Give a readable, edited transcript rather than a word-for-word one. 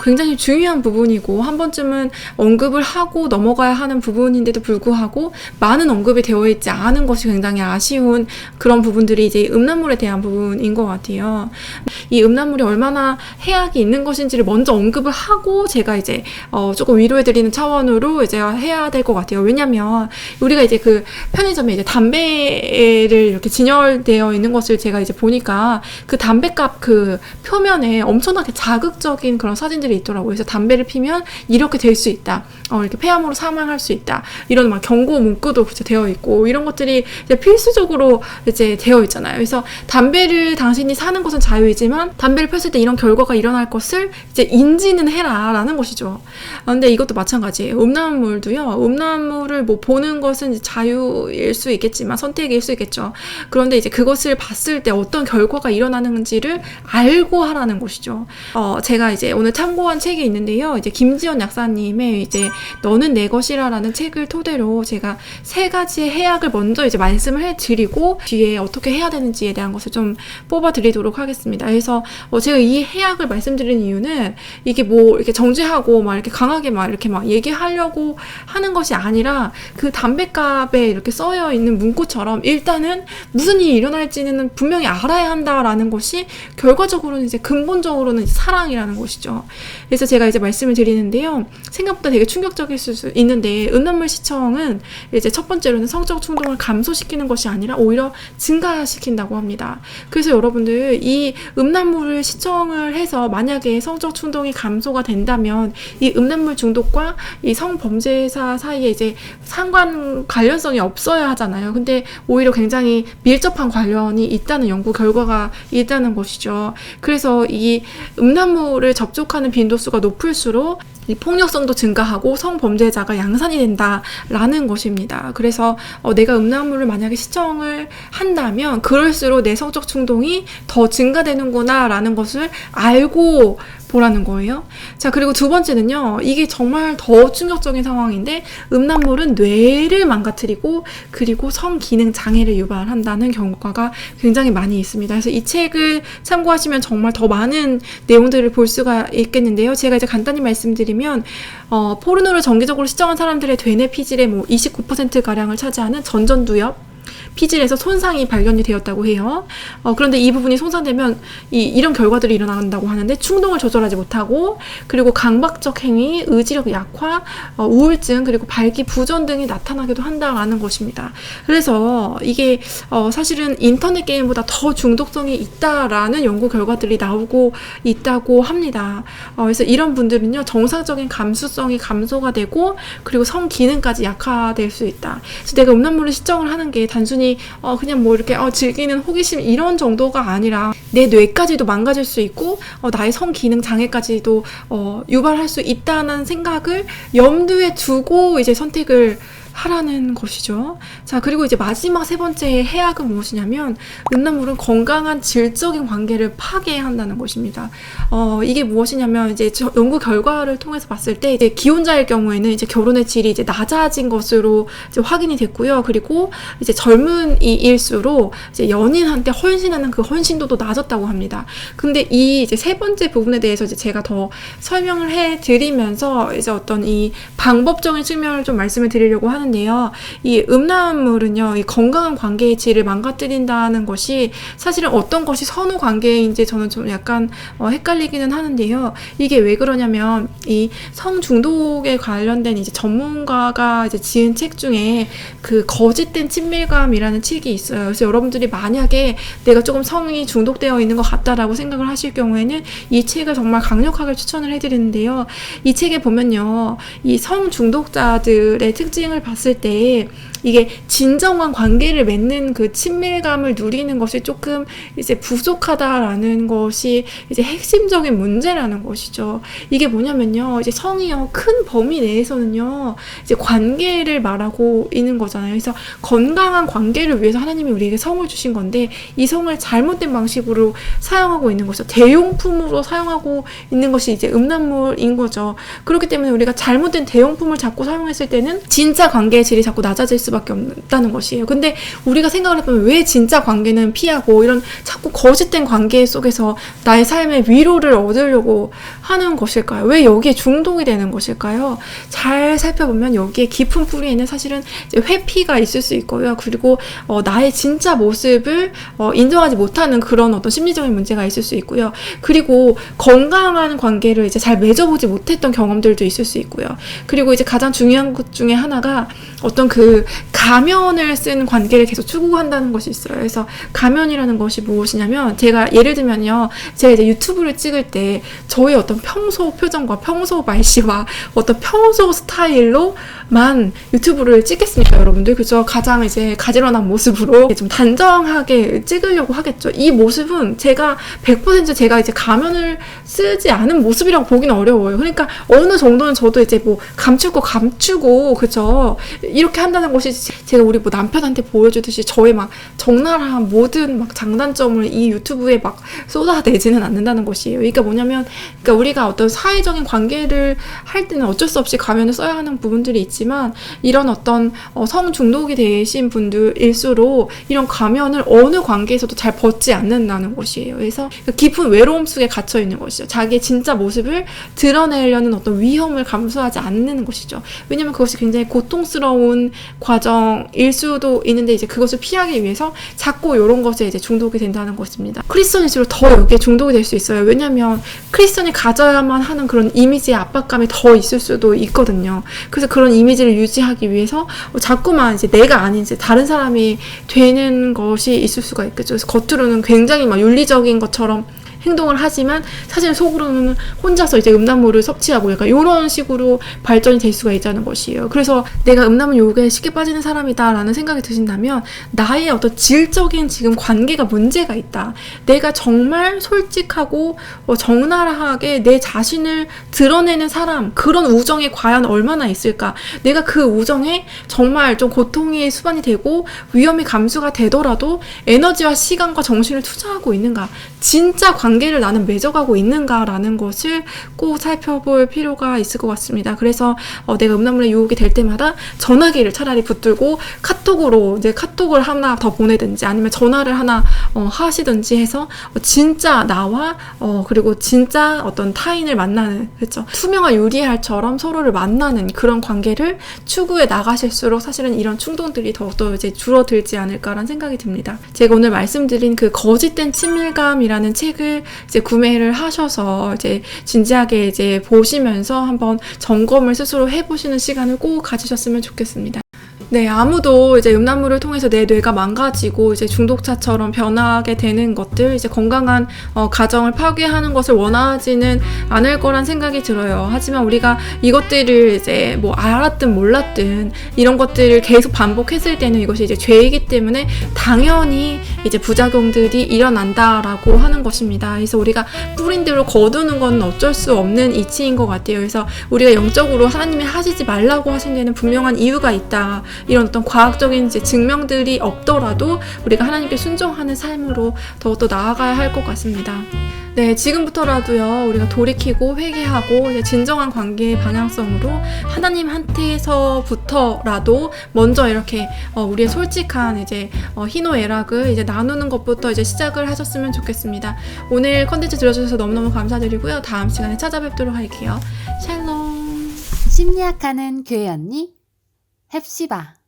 굉장히 중요한 부분이고 한 번쯤은 언급을 하고 넘어가야 하는 부분인데도 불구하고 많은 언급이 되어 있지 않은 것이 굉장히 아쉬운 그런 부분들이 이제 음란물에 대한 부분인 것 같아요. 이 음란물이 얼마나 해악이 있는 것인지를 먼저 언급을 하고 제가 이제 조금 위로해드리는 차원으로 이제 해야 될 것 같아요. 왜냐면 우리가 이제 그 편의점에 이제 담배를 이렇게 진열되어 있는 것을 제가 이제 보니까 그 담배값 그 표면에 엄청나게 자극적인 그런 사진들이 있더라고요. 그래서 담배를 피면 이렇게 될 수 있다. 이렇게 폐암으로 사망할 수 있다. 이런 막 경고 문구도 되어 있고 이런 것들이 이제 필수적으로 이제 되어 있잖아요. 그래서 담배를 당신이 사는 것은 자유이지만 담배를 폈을 때 이런 결과가 일어날 것을 이제 인지는 해라라는 것이죠. 근데 이것도 마찬가지예요. 음란물도요. 음란물을 뭐 보는 것은 자유일 수 있겠지만 선택일 수 있겠죠. 그런데 이제 그것을 봤을 때 어떤 결과가 일어나는지를 알고 하라는 것이죠. 제가 이제 오늘 참고한 책이 있는데요. 이제 김지연 약사님의 이제 너는 내 것이라라는 책을 토대로 제가 3가지의 해악을 먼저 이제 말씀을 해드리고 뒤에 어떻게 해야 되는지에 대한 것을 좀 뽑아드리도록 하겠습니다. 그래서 제가 이 해악을 말씀드리는 이유는 이게 뭐 이렇게 정죄하고 막 이렇게 강하게 막 이렇게 막 얘기하려고 하는 것이 아니라 그 담배값에 이렇게 써여 있는 문구처럼 일단은 무슨 일이 일어날지는 분명히 알아야 한다라는 것이 결과적으로는 이제 근본적으로는 사랑이라는 것이죠. 그래서 제가 이제 말씀을 드리는데요. 생각보다 되게 충격적일 수 있는데 음란물 시청은 이제 첫 번째로는 성적 충동을 감소시키는 것이 아니라 오히려 증가시킨다고 합니다. 그래서 여러분들 이 음란물을 시청을 해서 만약에 성적 충동이 감소가 된다면 이 음란물 중독과 이 성범죄사 사이에 이제 관련성이 없어야 하잖아요. 근데 오히려 굉장히 밀접한 관련이 있다는 연구 결과가 있다는 것이죠. 그래서 이 음란물을 접촉하는 빈도수가 높을수록 이 폭력성도 증가하고 성범죄자가 양산이 된다라는 것입니다. 그래서 내가 음란물을 만약에 시청을 한다면 그럴수록 내 성적 충동이 더 증가되는구나 라는 것을 알고 보라는 거예요. 자, 그리고 두 번째는요. 이게 정말 더 충격적인 상황인데 음란물은 뇌를 망가뜨리고 그리고 성기능 장애를 유발한다는 결과가 굉장히 많이 있습니다. 그래서 이 책을 참고하시면 정말 더 많은 내용들을 볼 수가 있겠는데요. 제가 이제 간단히 말씀드리면 포르노를 정기적으로 시청한 사람들의 되뇌 피질의 뭐 29%가량을 차지하는 전전두엽 피질에서 손상이 발견이 되었다고 해요. 그런데 이 부분이 손상되면 이런 결과들이 일어난다고 하는데 충동을 조절하지 못하고 그리고 강박적 행위, 의지력 약화, 우울증 그리고 발기 부전 등이 나타나기도 한다라는 것입니다. 그래서 이게 사실은 인터넷 게임보다 더 중독성이 있다라는 연구 결과들이 나오고 있다고 합니다. 그래서 이런 분들은요 정상적인 감수성이 감소가 되고 그리고 성 기능까지 약화될 수 있다. 그래서 내가 음란물을 시청을 하는 게 단순히 그냥 뭐 이렇게 즐기는 호기심 이런 정도가 아니라 내 뇌까지도 망가질 수 있고 나의 성기능 장애까지도 유발할 수 있다는 생각을 염두에 두고 이제 선택을 하라는 것이죠. 자, 그리고 이제 마지막 3번째의 해악은 무엇이냐면 음란물은 건강한 질적인 관계를 파괴한다는 것입니다. 이게 무엇이냐면 이제 연구 결과를 통해서 봤을 때 이제 기혼자일 경우에는 이제 결혼의 질이 이제 낮아진 것으로 이제 확인이 됐고요. 그리고 이제 젊은이일수록 이제 연인한테 헌신하는 그 헌신도도 낮았다고 합니다. 근데 이 이제 3번째 부분에 대해서 이제 제가 더 설명을 해드리면서 이제 어떤 이 방법적인 측면을 좀 말씀을 드리려고 하는데요. 이 음란물은요, 이 건강한 관계의 질을 망가뜨린다는 것이 사실은 어떤 것이 선후 관계인지 저는 좀 약간 헷갈리기는 하는데요. 이게 왜 그러냐면 이 성중독에 관련된 이제 전문가가 이제 지은 책 중에 그 거짓된 친밀감이라는 책이 있어요. 그래서 여러분들이 만약에 내가 조금 성이 중독되어 있는 것 같다라고 생각을 하실 경우에는 이 책을 정말 강력하게 추천을 해드리는데요. 이 책에 보면요, 이 성중독자들의 특징을 봤을 때 이게 진정한 관계를 맺는 그 친밀감을 누리는 것이 조금 이제 부족하다라는 것이 이제 핵심적인 문제라는 것이죠. 이게 뭐냐면요, 이제 성이요, 큰 범위 내에서는요, 이제 관계를 말하고 있는 거잖아요. 그래서 건강한 관계를 위해서 하나님이 우리에게 성을 주신 건데 이 성을 잘못된 방식으로 사용하고 있는 거죠. 대용품으로 사용하고 있는 것이 이제 음란물인 거죠. 그렇기 때문에 우리가 잘못된 대용품을 자꾸 사용했을 때는 진짜 관계의 질이 자꾸 낮아질 수밖에 없다는 것이에요. 근데 우리가 생각을 해보면 왜 진짜 관계는 피하고 이런 자꾸 거짓된 관계 속에서 나의 삶의 위로를 얻으려고 하는 것일까요? 왜 여기에 중독이 되는 것일까요? 잘 살펴보면 여기에 깊은 뿌리에는 사실은 이제 회피가 있을 수 있고요. 그리고 나의 진짜 모습을 인정하지 못하는 그런 어떤 심리적인 문제가 있을 수 있고요. 그리고 건강한 관계를 이제 잘 맺어보지 못했던 경험들도 있을 수 있고요. 그리고 이제 가장 중요한 것 중에 하나가 어떤 그 가면을 쓴 관계를 계속 추구한다는 것이 있어요. 그래서 가면이라는 것이 무엇이냐면 제가 예를 들면요. 제가 이제 유튜브를 찍을 때 저의 어떤 평소 표정과 평소 말씨와 어떤 평소 스타일로만 유튜브를 찍겠습니까, 여러분들? 그죠? 가장 이제 가지런한 모습으로 좀 단정하게 찍으려고 하겠죠. 이 모습은 제가 100% 제가 이제 가면을 쓰지 않은 모습이라고 보기는 어려워요. 그러니까 어느 정도는 저도 이제 뭐 감출 거 감추고, 그죠? 이렇게 한다는 것이 제가 우리 뭐 남편한테 보여주듯이 저의 막 적나라한 모든 막 장단점을 이 유튜브에 막 쏟아내지는 않는다는 것이에요. 그러니까 뭐냐면, 그러니까 우리가 어떤 사회적인 관계를 할 때는 어쩔 수 없이 가면을 써야 하는 부분들이 있지만, 이런 어떤 성 중독이 되신 분들일수록 이런 가면을 어느 관계에서도 잘 벗지 않는다는 것이에요. 그래서 깊은 외로움 속에 갇혀 있는 것이죠. 자기의 진짜 모습을 드러내려는 어떤 위험을 감수하지 않는 것이죠. 왜냐면 그것이 굉장히 고통스러운 과정일 수도 있는데 이제 그것을 피하기 위해서 자꾸 이런 것에 이제 중독이 된다는 것입니다. 크리스천일수록 더 여기에 중독이 될 수 있어요. 왜냐면 크리스천이 가져야만 하는 그런 이미지의 압박감이 더 있을 수도 있거든요. 그래서 그런 이미지를 유지하기 위해서 자꾸만 이제 내가 아닌 이제 다른 사람이 되는 것이 있을 수가 있겠죠. 그래서 겉으로는 굉장히 막 윤리적인 것처럼 행동을 하지만 사실 속으로는 혼자서 이제 음란물을 섭취하고 약간 이런 식으로 발전이 될 수가 있다는 것이에요. 그래서 내가 음란물 유혹에 쉽게 빠지는 사람이다라는 생각이 드신다면 나의 어떤 질적인 지금 관계가 문제가 있다. 내가 정말 솔직하고 적나라하게 내 자신을 드러내는 사람, 그런 우정이 과연 얼마나 있을까? 내가 그 우정에 정말 좀 고통이 수반이 되고 위험이 감수가 되더라도 에너지와 시간과 정신을 투자하고 있는가? 진짜 관계를 나는 맺어가고 있는가라는 것을 꼭 살펴볼 필요가 있을 것 같습니다. 그래서 내가 음란물에 유혹이 될 때마다 전화기를 차라리 붙들고 카톡으로 이제 카톡을 하나 더 보내든지 아니면 전화를 하나 하시든지 해서 진짜 나와 그리고 진짜 어떤 타인을 만나는, 그렇죠? 투명한 유리알처럼 서로를 만나는 그런 관계를 추구해 나가실수록 사실은 이런 충동들이 더욱더 이제 줄어들지 않을까라는 생각이 듭니다. 제가 오늘 말씀드린 그 거짓된 친밀감이라는 책을 이제 구매를 하셔서 이제 진지하게 이제 보시면서 한번 점검을 스스로 해보시는 시간을 꼭 가지셨으면 좋겠습니다. 네, 아무도 이제 음란물을 통해서 내 뇌가 망가지고 이제 중독자처럼 변하게 되는 것들, 이제 건강한 가정을 파괴하는 것을 원하지는 않을 거란 생각이 들어요. 하지만 우리가 이것들을 이제 뭐 알았든 몰랐든 이런 것들을 계속 반복했을 때는 이것이 이제 죄이기 때문에 당연히 이제 부작용들이 일어난다라고 하는 것입니다. 그래서 우리가 뿌린 대로 거두는 건 어쩔 수 없는 이치인 것 같아요. 그래서 우리가 영적으로 하나님이 하시지 말라고 하신 데는 분명한 이유가 있다. 이런 어떤 과학적인 이제 증명들이 없더라도 우리가 하나님께 순종하는 삶으로 더욱더 나아가야 할 것 같습니다. 네, 지금부터라도요, 우리가 돌이키고 회개하고 이제 진정한 관계의 방향성으로 하나님한테서부터라도 먼저 이렇게 우리의 솔직한 이제 희노애락을 이제 나누는 것부터 이제 시작을 하셨으면 좋겠습니다. 오늘 컨텐츠 들어주셔서 너무너무 감사드리고요. 다음 시간에 찾아뵙도록 할게요. 샬롬. 심리학하는 교회 언니 헵시바.